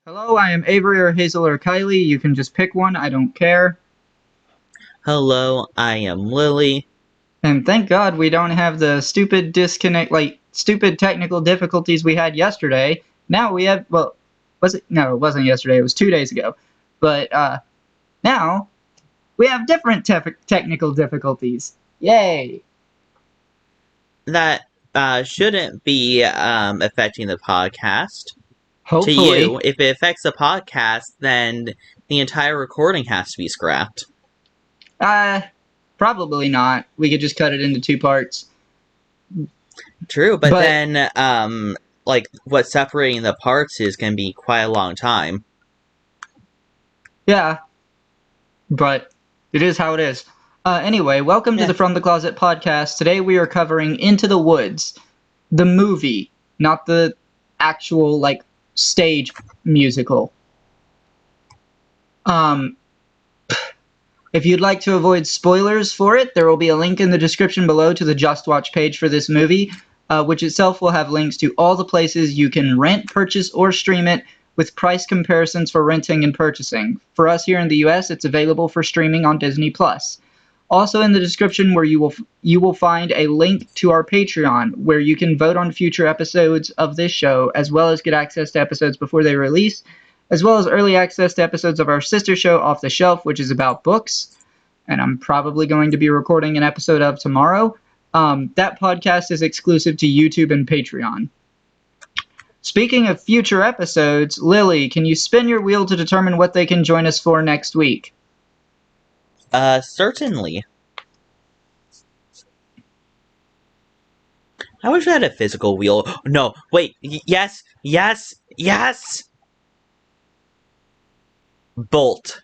Hello, I am Avery or Hazel or Kylie. You can just pick one, I don't care. Hello, I am Lily. And thank God we don't have the stupid stupid technical difficulties we had yesterday. Now we have, well, was it? No, it wasn't yesterday, it was 2 days ago. But, now we have different technical difficulties. Yay! That shouldn't be affecting the podcast. To Hopefully. you, if it affects the podcast, then the entire recording has to be scrapped. Uh, Probably not. We could just cut it into two parts. True, but But, then, what's separating the parts is going to be quite a long time. yeah, but it is how it is. Anyway, welcome to Yeah. the From the Closet podcast. Today we are covering Into the Woods, the movie, not the actual, stage musical. Um, if you'd like to avoid spoilers for it, there will be a link in the description below to the Just Watch page for this movie, which itself will have links to all the places you can rent, purchase, or stream it, with price comparisons for renting and purchasing. For us here in the US, it's available for streaming on Disney+. Also in the description where you will find a link to our Patreon where you can vote on future episodes of this show, as well as get access to episodes before they release, as well as early access to episodes of our sister show Off the Shelf, which is about books, and I'm probably going to be recording an episode of tomorrow. That podcast is exclusive to YouTube and Patreon. Speaking of future episodes, Lily, can you spin your wheel to determine what they can join us for next week? Certainly. I wish I had a physical wheel. No, wait, yes, yes, yes! Bolt.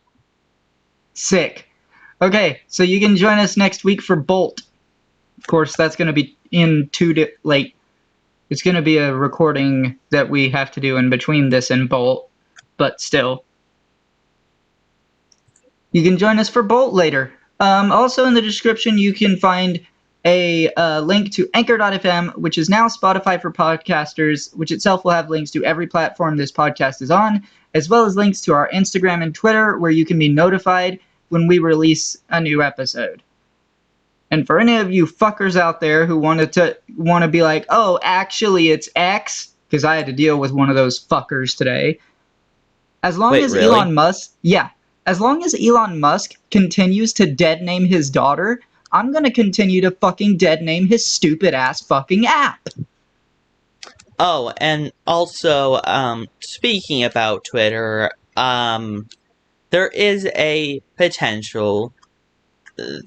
Sick. Okay, so you can join us next week for Bolt. Of course, that's going to be in it's going to be a recording that we have to do in between this and Bolt, but still. You can join us for Bolt later. Also in the description, you can find a link to Anchor.fm, which is now Spotify for podcasters, which itself will have links to every platform this podcast is on, as well as links to our Instagram and Twitter, where you can be notified when we release a new episode. And for any of you fuckers out there who want to be like, oh, actually it's X, because I had to deal with one of those fuckers today. As long Wait, as really? as long as Elon Musk continues to dead name his daughter, I'm gonna continue to fucking dead name his stupid ass fucking app. Oh, and also, speaking about Twitter, there is a potential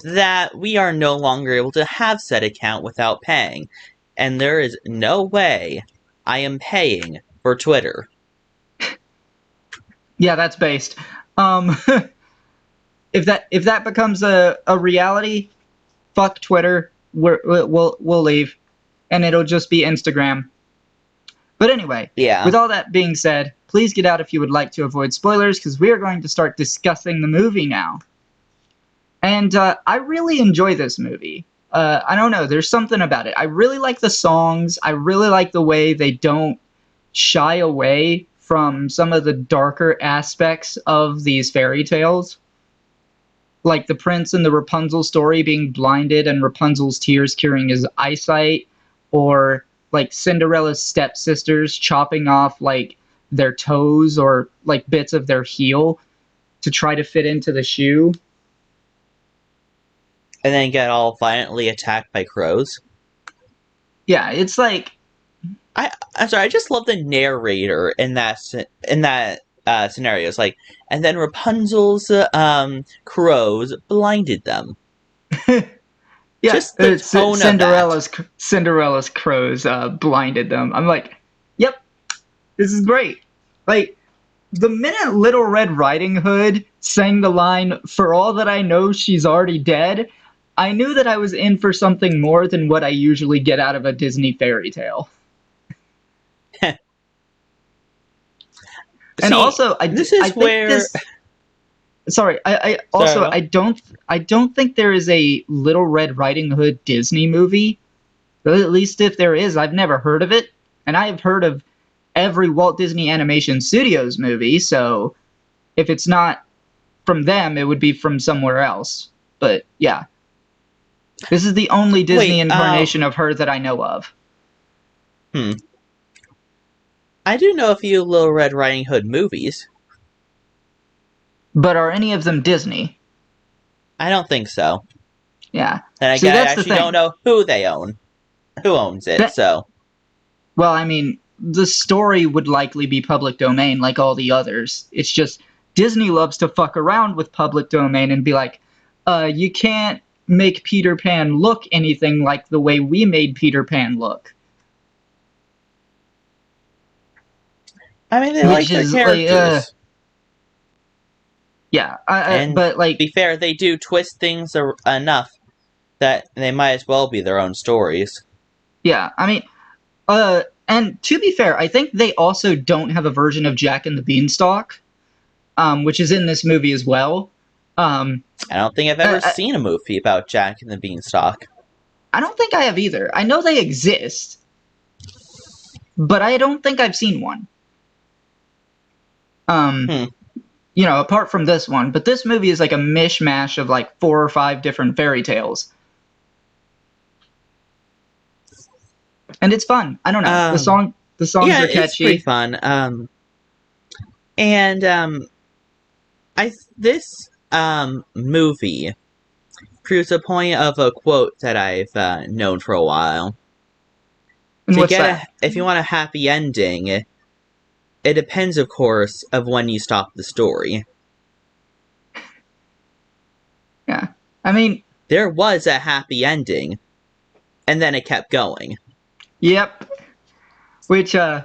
that we are no longer able to have said account without paying, and there is no way I am paying for Twitter. Yeah, that's based. If that becomes a reality, fuck Twitter. We'll leave, and it'll just be Instagram. But anyway, Yeah. with all that being said, please get out if you would like to avoid spoilers, because we are going to start discussing the movie now. And I really enjoy this movie. I don't know, there's something about it. I really like the songs. I really like the way they don't shy away from some of the darker aspects of these fairy tales. Like the prince and the Rapunzel story being blinded and Rapunzel's tears curing his eyesight, or like Cinderella's stepsisters chopping off like their toes or like bits of their heel to try to fit into the shoe. And then get all violently attacked by crows. Yeah, it's like, I'm sorry, I just love the narrator in that scenario. It's like, and then Rapunzel's crows blinded them. yeah, Just the tone of that. Cinderella's crows blinded them. I'm like, yep, this is great. Like, the minute Little Red Riding Hood sang the line, "For all that I know, she's already dead," I knew that I was in for something more than what I usually get out of a Disney fairy tale. And See, also, this is I think where. this. Sorry, I also Sorry, I don't think there is a Little Red Riding Hood Disney movie. But at least if there is, I've never heard of it, and I have heard of every Walt Disney Animation Studios movie, so if it's not from them, it would be from somewhere else. But yeah, this is the only Disney Wait, incarnation of her that I know of. hmm. I do know a few Little Red Riding Hood movies. But are any of them Disney? I don't think so. Yeah. Then See, again, I that's the actually don't thing. know who they own. Who owns it, That, so. well, I mean, the story would likely be public domain like all the others. It's just Disney loves to fuck around with public domain and be like, you can't make Peter Pan look anything like the way we made Peter Pan look. I mean, they like Which their is like, characters. yeah. And But to like, be fair, they do twist things enough that they might as well be their own stories. yeah. I mean, and to be fair, I think they also don't have a version of Jack and the Beanstalk, which is in this movie as well. I don't think I've ever seen a movie about Jack and the Beanstalk. I don't think I have either. I know they exist, but I don't think I've seen one. Hmm. You know, apart from this one. But this movie is like a mishmash of like 4 or 5 different fairy tales. And it's fun. I don't know. The songs Yeah, are it's pretty catchy. fun. And this movie proves a point of a quote that I've known for a while. And what's that? If you want a happy ending, it depends, of course, of when you stop the story. Yeah. I mean, There was a happy ending, and then it kept going. yep. Which I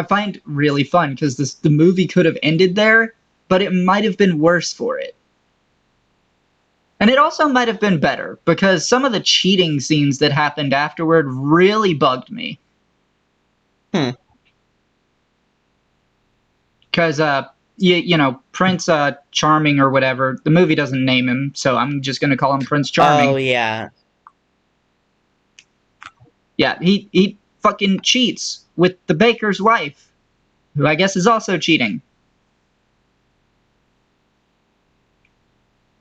find really fun because the movie could have ended there, but it might have been worse for it. And it also might have been better because some of the cheating scenes that happened afterward really bugged me. Hmm. Because you know, Prince Charming or whatever. The movie doesn't name him, so I'm just gonna call him Prince Oh, Charming. yeah. Yeah, he fucking cheats with the baker's wife, who I guess is also cheating.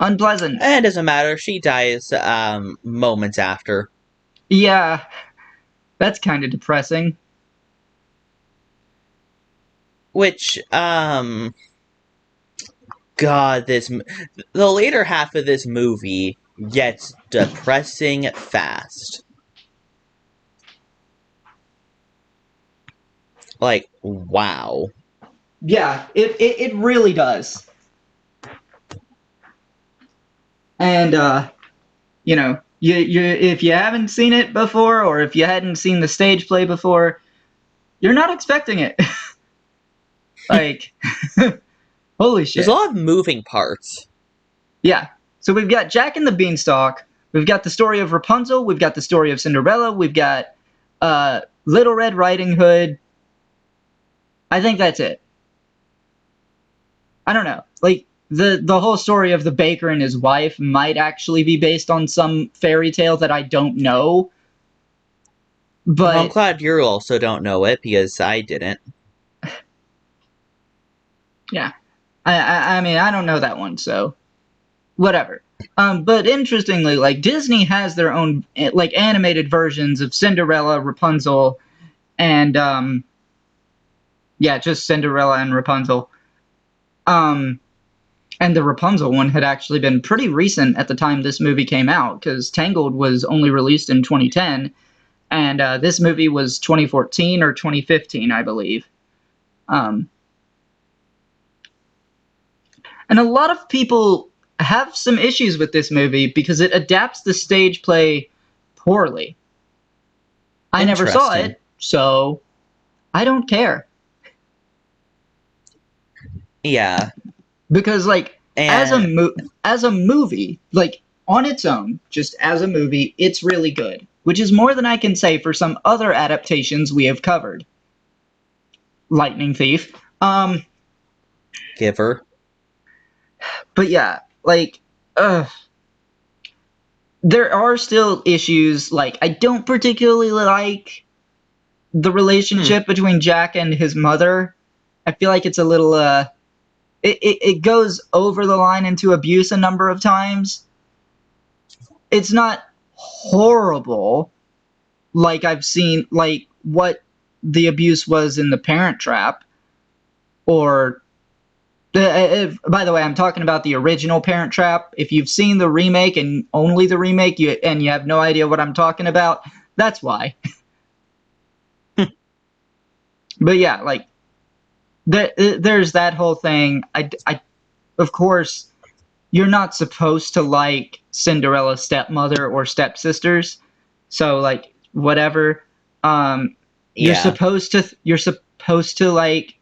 Unpleasant. It doesn't matter. She dies moments after. Yeah, that's kind of depressing. Which, God, the later half of this movie gets depressing fast. Like, wow. Yeah, it really does. And you know, you if you haven't seen it before, or if you hadn't seen the stage play before, you're not expecting it. Like, holy There's a shit. lot of moving parts. Yeah. So we've got Jack and the Beanstalk. We've got the story of Rapunzel. We've got the story of Cinderella. We've got Little Red Riding Hood. I think that's it. I don't know. Like the whole story of the baker and his wife might actually be based on some fairy tale that I don't know. Well, I'm But glad you also don't know it, because I didn't. yeah, I mean I don't know that one, so whatever. But interestingly, like Disney has their own like animated versions of Cinderella, Rapunzel, and yeah, just Cinderella and Rapunzel. Um, and the Rapunzel one had actually been pretty recent at the time this movie came out, because Tangled was only released in 2010, and this movie was 2014 or 2015, I believe. Um, and a lot of people have some issues with this movie because it adapts the stage play poorly. I never saw Interesting. it, so I don't care. Yeah. Because like And as a movie, like on its own, just as a movie, it's really good, which is more than I can say for some other adaptations we have covered. Lightning Thief. Giver. But yeah, like there are still issues. Like I don't particularly like the Hmm. relationship between Jack and his mother, I feel like it's a little it goes over the line into abuse a number of times. It's not horrible like I've seen like what the abuse was in The Parent Trap or by the way, I'm talking about the original Parent Trap. If you've seen the remake and only the remake, and you have no idea what I'm talking about, that's why. But yeah, like there's that whole thing. Of course, you're not supposed to like Cinderella's stepmother or stepsisters, so like whatever. Yeah. You're supposed to like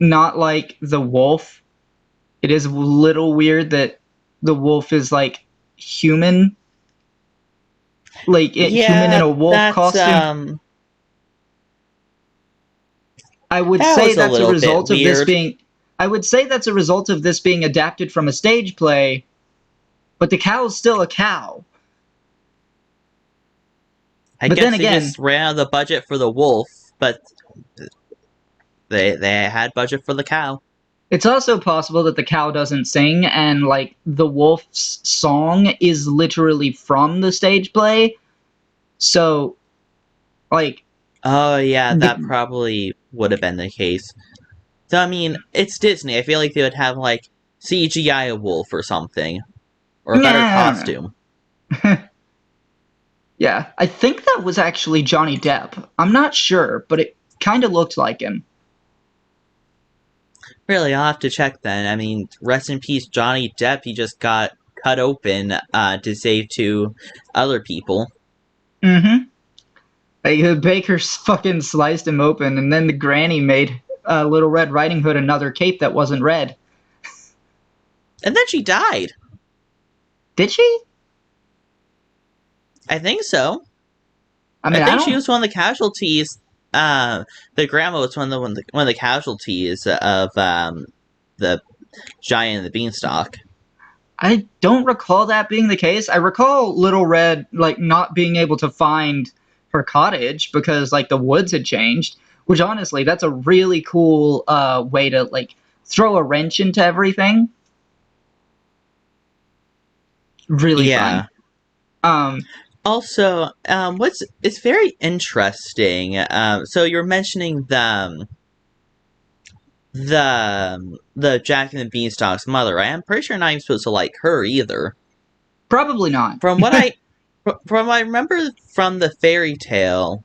not like the wolf. It is a little weird that the wolf is like human, like human in Yeah, a wolf that's costume. I would that say was a that's a little bit result of this weird. being. I would say that's a result of this being adapted from a stage play, but the cow's still a cow. I But then guess they again, just ran out of the budget for the wolf, but they had budget for the cow. it's also possible that the cow doesn't sing, and like the wolf's song is literally from the stage play. So, like, Oh yeah, that the, probably would have been the case. So I mean, it's Disney. I feel like they would have like CGI a wolf or something, or a better yeah, costume. yeah. I think that was actually Johnny Depp. I'm not sure, but it kind of looked like him. Really, I'll have to check then. I mean, rest in peace, Johnny Depp. He just got cut open to save two other people. Mm-hmm. Like, Baker fucking sliced him open, and then the granny made Little Red Riding Hood another cape that wasn't red. And then she died. Did she? I think so. I I mean, I think she don't. was one of the casualties. The grandma was one of the casualties of the Giant and the Beanstalk. I don't recall that being the case. I recall Little Red like not being able to find her cottage because like the woods had changed. Which honestly, that's a really cool way to like throw a wrench into everything. Really fun. Yeah. Um, Also, what's it's very interesting. So you're mentioning the Jack and the Beanstalk's mother. I am pretty sure not even supposed to like her either. Probably not. From what I from what I remember from the fairy tale,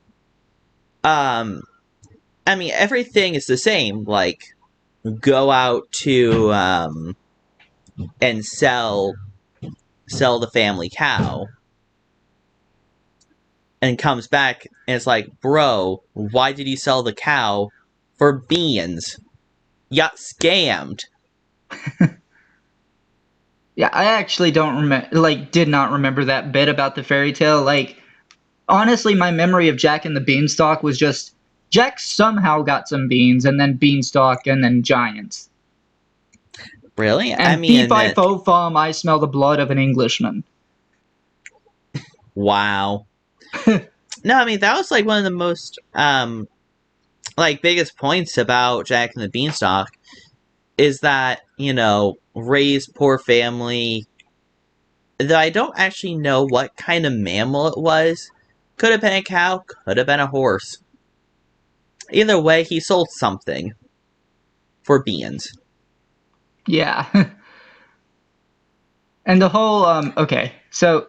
um, I mean everything is the same. Like go out to and sell the family cow, and comes back and it's like, bro, why did you sell the cow for beans? You got scammed. Yeah, I actually don't remember. Like, did not remember that bit about the fairy tale. Like, honestly, my memory of Jack and the Beanstalk was just Jack somehow got some beans, and then Beanstalk, and then giants. Really? I And fee mean, fi fo fum, I smell the blood of an Englishman. wow. No, I mean that was like one of the most like biggest points about Jack and the Beanstalk is that, raised poor family. Though I don't actually know what kind of mammal it was. Could have been a cow, could have been a horse. Either way, he sold something for beans. Yeah. And the whole okay. So,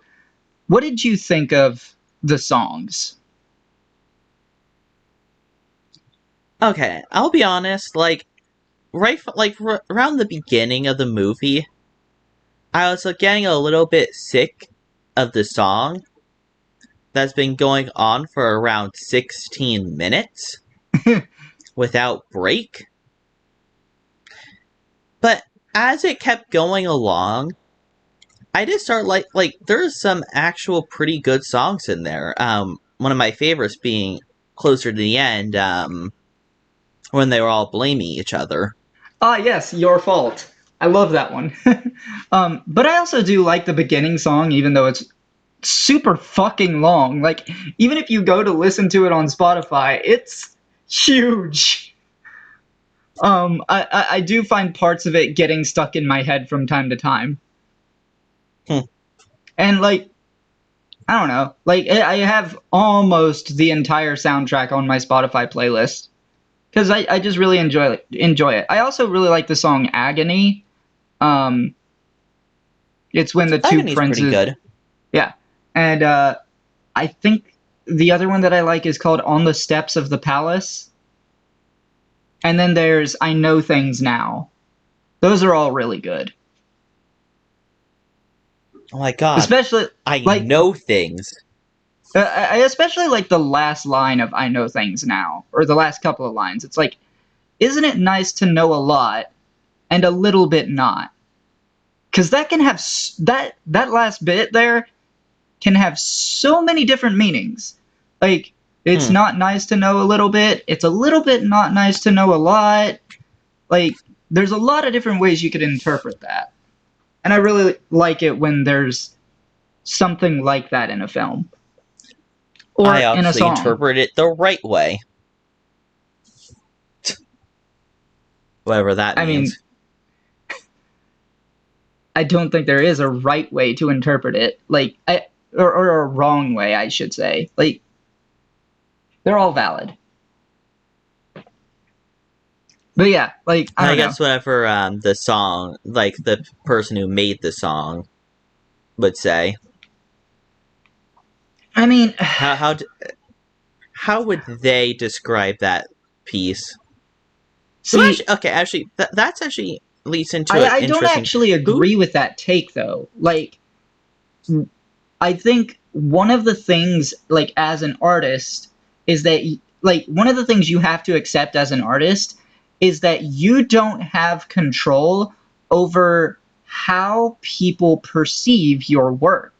what did you think of the songs? Okay, I'll be honest, like around the beginning of the movie, I was getting a little bit sick of the song that's been going on for around 16 minutes without break. But as it kept going along, I did start like there's some actual pretty good songs in there. One of my favorites being closer to the end, when they were all blaming each other. Ah, yes, Your Fault. I love that one. But I also do like the beginning song, even though it's super fucking long. Like, even if you go to listen to it on Spotify, it's huge. I do find parts of it getting stuck in my head from time to time. Hmm. And, like, I don't know. Like, I have almost the entire soundtrack on my Spotify playlist. Because I just really enjoy it. I also really like the song Agony. Um, it's when the two Agony's pretty princes. good. Yeah. And I think the other one that I like is called On the Steps of the Palace. And then there's I Know Things Now. Those are all really good. Oh my god. Especially I like know things. I especially like the last line of I Know Things Now, or the last couple of lines. It's like, isn't it nice to know a lot and a little bit not? Because that can have that last bit there can have so many different meanings. Like, it's Hmm. not nice to know a little bit. It's a little bit not nice to know a lot. Like, there's a lot of different ways you could interpret that. And I really like it when there's something like that in a film I or in a obviously song. interpret it the right way. Whatever that I mean, means. I don't think there is a right way to interpret it. Like, or a wrong way, I should say. Like, they're all valid. But yeah, like, I I don't know. guess whatever the song, like the person who made the song, would say. I mean, How how d- how would they describe that piece? Who see, actually? Okay, actually, that's actually leads into I, an I don't interesting. actually Who? agree with that take though. Like, I think one of the things, like, as an artist, is that, like, one of the things you have to accept as an artist is that you don't have control over how people perceive your work.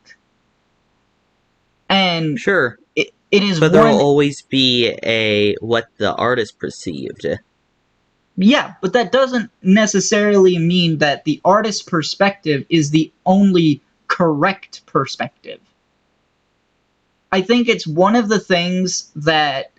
And Sure, it is but there will one, always be a what the artist perceived. yeah, but that doesn't necessarily mean that the artist's perspective is the only correct perspective. I think it's one of the things that,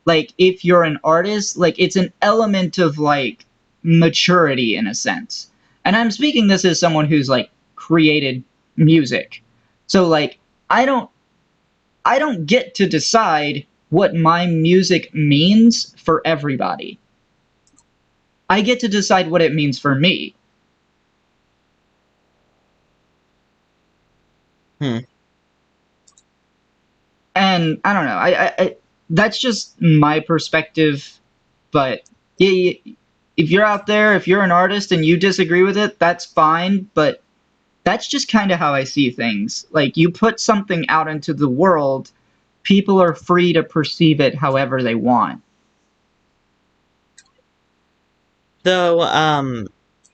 like, if you're an artist, like, it's an element of, like, maturity in a sense. And I'm speaking this as someone who's, like, created music. So, like, I don't I don't get to decide what my music means for everybody. I get to decide what it means for me. Hmm. And I don't know. I that's just my perspective. But yeah, if you're out there, if you're an artist and you disagree with it, that's fine. But that's just kind of how I see things. Like, you put something out into the world, people are free to perceive it however they want. Though,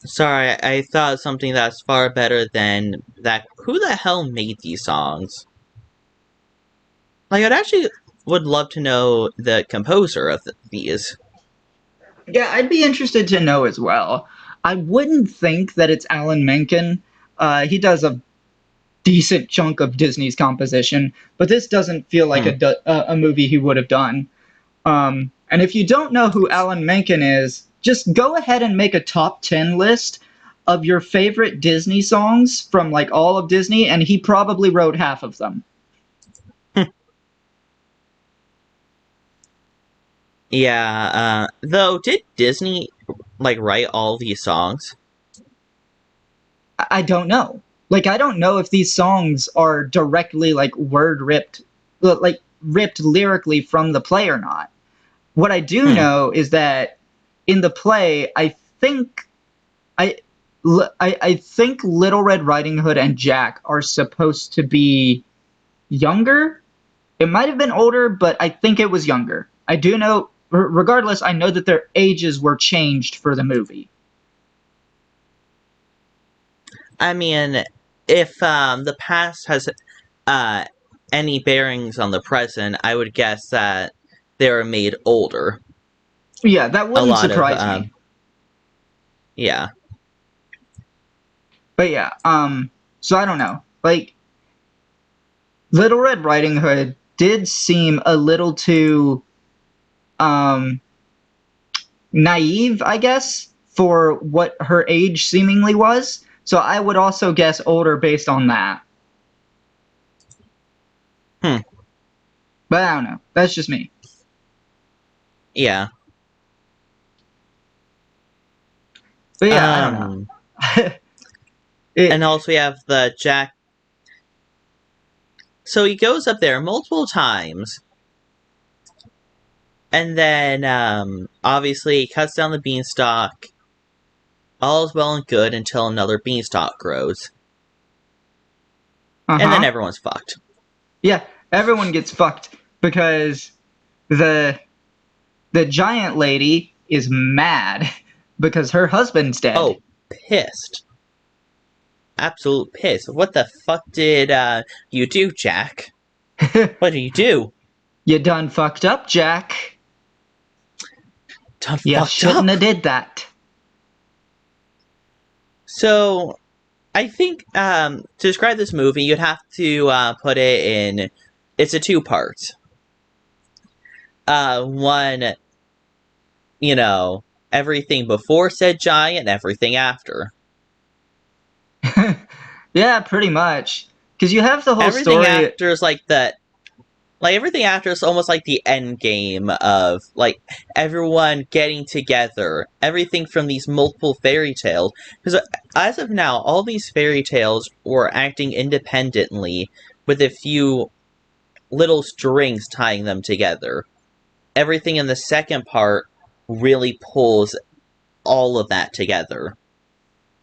sorry, I thought of something that's far better than that. Who the hell made these songs? Like, I'd actually would love to know the composer of these. Yeah, I'd be interested to know as well. I wouldn't think that it's Alan Menken. He does a decent chunk of Disney's composition, but this doesn't feel like Hmm. a movie he would have done. And if you don't know who Alan Menken is, just go ahead and make a top 10 list of your favorite Disney songs from, like, all of Disney, and he probably wrote half of them. Yeah, though, did Disney, like, write all these songs? I don't know. Like, I don't know if these songs are directly, like, word ripped, like, ripped lyrically from the play or not. What I do Hmm. know is that in the play, I, I think Little Red Riding Hood and Jack are supposed to be younger. It might have been older, but I think it was younger. I do know, regardless, I know that their ages were changed for the movie. I mean, if the past has uh, any bearings on the present, I would guess that they were made older. Yeah, that A wouldn't lot of, surprise me. yeah. But yeah, so I don't know. Like, Little Red Riding Hood did seem a little too um, naive, I guess, for what her age seemingly was. So I would also guess older based on that. Hmm. But I don't know. That's just me. Yeah. But yeah, I don't know. And also we have the Jack. So he goes up there multiple times, and then obviously he cuts down the beanstalk. All is well and good until another beanstalk grows, and then Uh-huh. everyone's fucked. Yeah, everyone gets fucked because the the giant lady is mad because her husband's dead. Oh, pissed. Absolute piss. What the fuck did you do, Jack? What did you do? You done fucked up, Jack. Done You fucked shouldn't up. have did that. So, I think to describe this movie, you'd have to put it in. It's a two-part. One, everything before said giant and everything after. Yeah, pretty much. Because you have the whole Everything story. after is everything after is almost like the end game of like everyone getting together. Everything from these multiple fairy tales, because as of now, all these fairy tales were acting independently with a few little strings tying them together. Everything in the second part really pulls all of that together.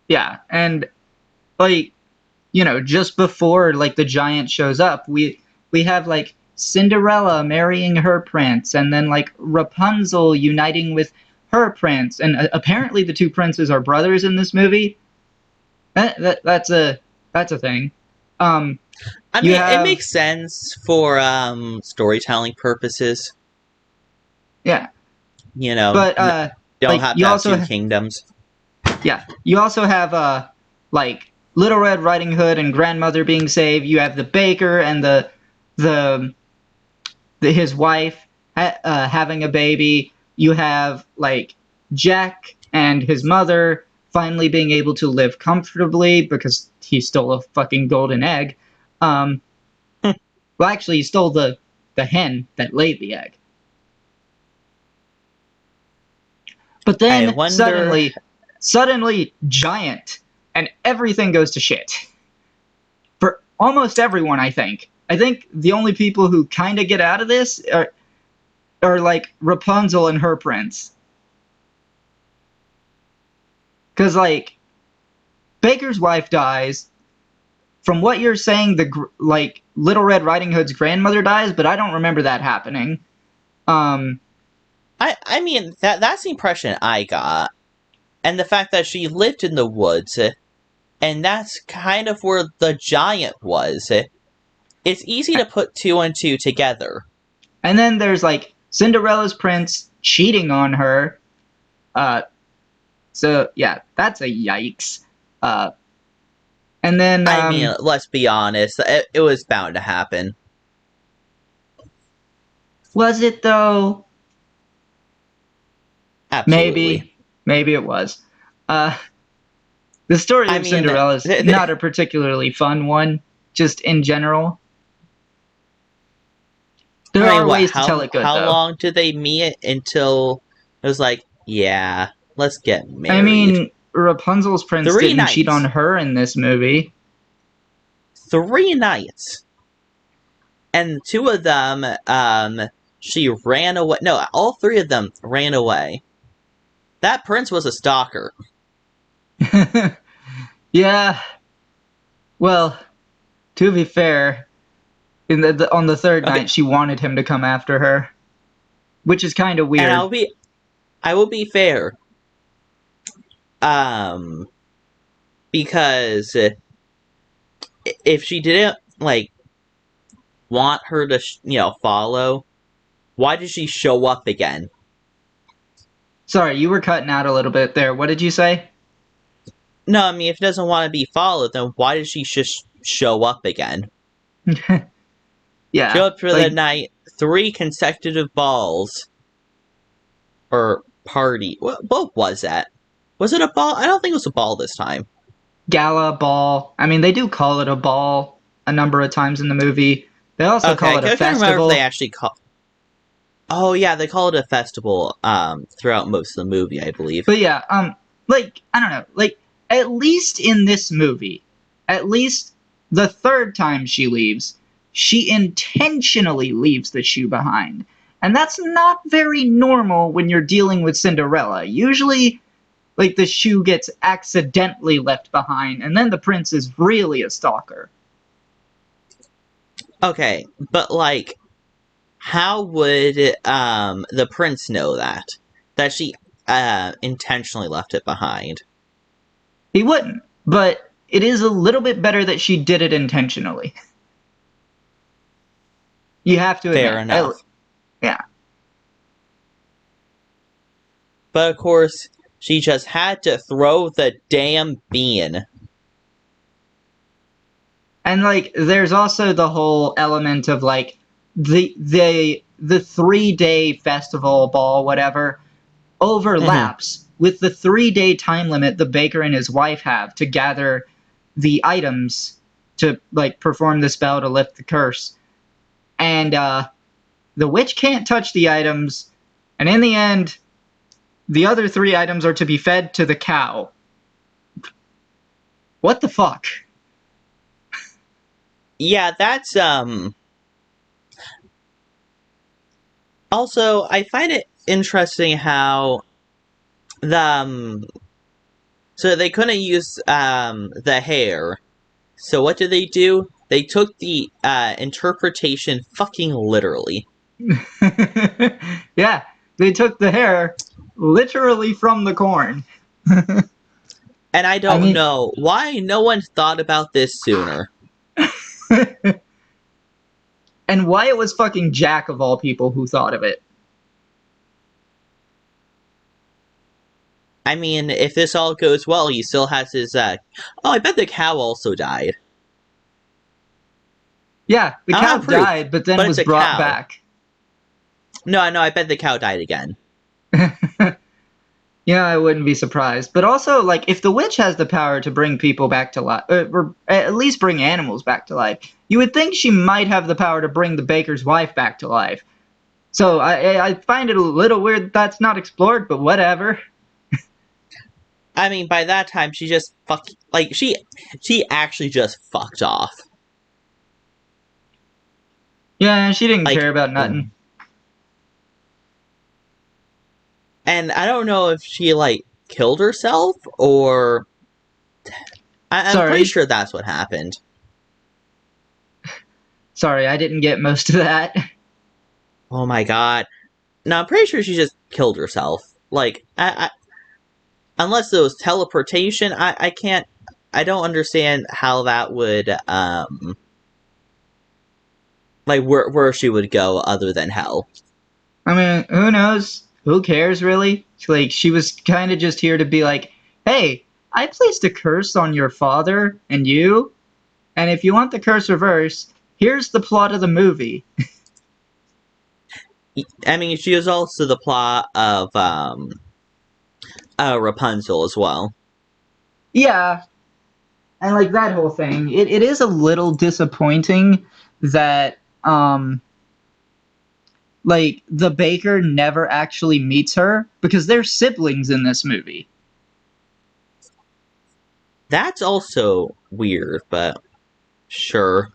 Yeah, and like just before like the giant shows up, we have like Cinderella marrying her prince, and then like Rapunzel uniting with her prince, and apparently the two princes are brothers in this movie. That's a thing. Um, I you mean, it have makes sense for storytelling purposes. yeah, You know, but don't like have to have two kingdoms. you also have like Little Red Riding Hood and grandmother being saved. You have the baker and the, his wife having a baby. You have like Jack and his mother finally being able to live comfortably because he stole a fucking golden egg. Um, well, actually, he stole the hen that laid the egg. But I then wonder. suddenly, giant, and everything goes to shit for almost everyone. I think. I think the only people who kind of get out of this are like Rapunzel and her prince. Because, like, Baker's wife dies. From what you're saying, like Little Red Riding Hood's grandmother dies, but I don't remember that happening. Um, I mean that's the impression I got, and the fact that she lived in the woods, and that's kind of where the giant was. It's easy to put two and two together. and then there's like Cinderella's prince cheating on her. So yeah, that's a yikes. Uh, and then I mean, let's be honest, it was bound to happen. was it though? Absolutely. Maybe it was. Uh, the story I of mean, Cinderella is not a particularly fun one, just in general. There are what? ways to tell it good How though. long did they meet until it was like, yeah, let's get I married? mean, Rapunzel's prince 3 didn't cheat on nights. her in this movie. 3 nights. And two of them, she ran away. No, all three of them ran away. That prince was a stalker. Yeah. Well, to be fair, on the third Okay, night, she wanted him to come after her, which is kind of and weird. I will be fair. Um, because if she didn't want her to, follow, why did she show up again? Sorry, you were cutting out a little bit there. What did you say? No, I mean, if it doesn't want to be followed, then why did she just show up again? Yeah, Showed up for the like night, 3 consecutive balls. Or party. What was that? Was it a ball? I don't think it was a ball this time. gala ball. I mean, they do call it a ball a number of times in the movie. They also Okay, call I it a couldn't remember if they festival. actually call. Oh yeah, they call it a festival. Throughout most of the movie, I believe. But yeah, like I don't know, like at least in this movie, at least the third time she leaves, she intentionally leaves the shoe behind. And that's not very normal when you're dealing with Cinderella. Usually, like the shoe gets accidentally left behind, and then the prince is really a stalker. Okay, but like, how would the prince know that she intentionally left it behind? He wouldn't, but it is a little bit better that she did it intentionally. You have to Fair admit. enough. Yeah. But of course, she just had to throw the damn bean. And like there's also the whole element of like the 3 day festival ball, whatever, Mhm. overlaps with the 3 day time limit the baker and his wife have to gather the items to like perform the spell to lift the curse. And the witch can't touch the items, and in the end, the other 3 items are to be fed to the cow. What the fuck? Yeah, that's Also, I find it interesting how the so they couldn't use the hair. So what did they do? They took the interpretation fucking literally. Yeah, they took the hair literally from the corn. And I I don't mean, know why no one thought about this sooner. and why it was fucking Jack of all people who thought of it. I mean, if this all goes well, he still has his Oh, I bet the cow also died. Yeah, the I don't cow have proof, died, but then but it's was a brought cow. back. No, I bet the cow died again. Yeah, I wouldn't be surprised. But also, like, if the witch has the power to bring people back to life, or at least bring animals back to life, you would think she might have the power to bring the baker's wife back to life. So I find it a little weird that's not explored, but whatever. I mean, by that time, she just she actually just fucked off. Yeah, she didn't Like, care about nothing. and I don't know if she like killed herself or I'm pretty Sorry. sure that's what happened. Sorry, I didn't get most of that. Oh my god! No, I'm pretty sure she just killed herself. Like, unless it was teleportation, I can't. I don't understand how that would like where she would go other than hell. I mean, who knows? Who cares, really? Like, she was kind of just here to be like, hey, I placed a curse on your father and you, and if you want the curse reversed, here's the plot of the movie. I mean, she was also the plot of Rapunzel as well. Yeah, and like that whole thing, it is a little disappointing that, like, the baker never actually meets her because they're siblings in this movie. That's also weird, but sure,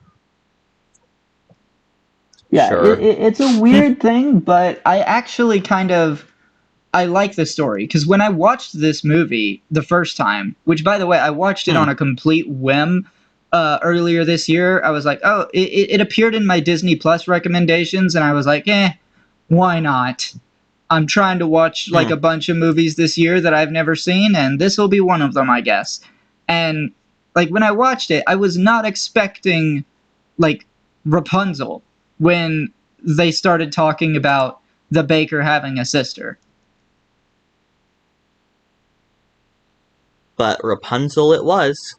Yeah, sure. it's a weird thing, but I actually kind of I like the story because when I watched this movie the first time, which by the way I watched it Hmm. on a complete whim earlier this year, I was like, oh, it appeared in my Disney Plus recommendations, and I was like, why not? I'm trying to watch like Hmm. a bunch of movies this year that I've never seen, and this will be one of them, I guess. And like when I watched it, I was not expecting like Rapunzel when they started talking about the baker having a sister. But Rapunzel it was.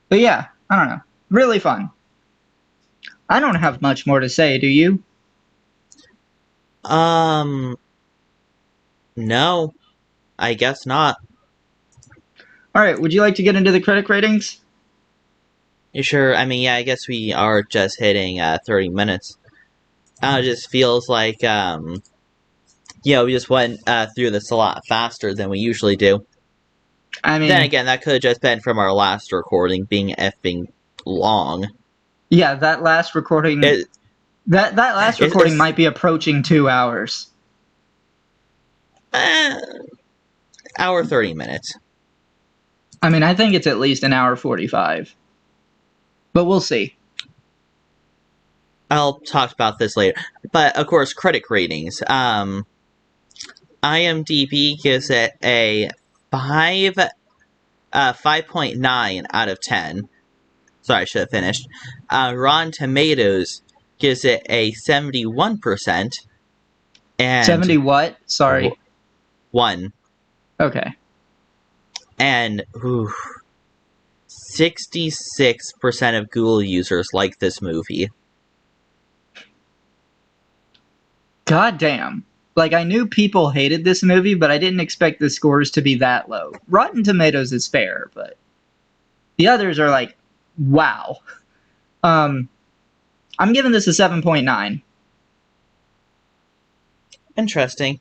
But yeah, I don't know. Really fun. I don't have much more to say, do you? No, I guess not. Alright, would you like to get into the critic ratings? You sure? I mean, yeah, I guess we are just hitting 30 minutes. It just feels like, we just went through this a lot faster than we usually do. I Then mean, again, that could have just been from our last recording being effing long. yeah, that last recording It, that last recording it's, might be approaching 2 hours. uh, hour 30 minutes. I mean, I think it's at least an hour 45. But we'll see. I'll talk about this later. But of course, critic ratings. IMDb gives it a 5.9 out of 10. Sorry, I should have finished. Rotten Tomatoes gives it a 71%. And 70 what? Sorry. 1. Okay. And 66% of Google users like this movie. God damn. Like, I knew people hated this movie, but I didn't expect the scores to be that low. Rotten Tomatoes is fair, but the others are like, wow. I'm giving this a 7.9. Interesting.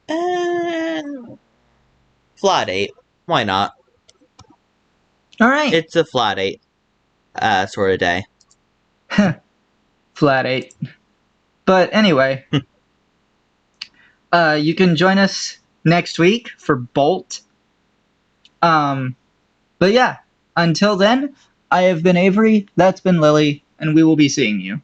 And flat 8. Why not? Alright. It's a flat 8 sort of day. Flat 8. But anyway, you can join us next week for Bolt. But yeah, until then, I have been Avery, that's been Lily, and we will be seeing you.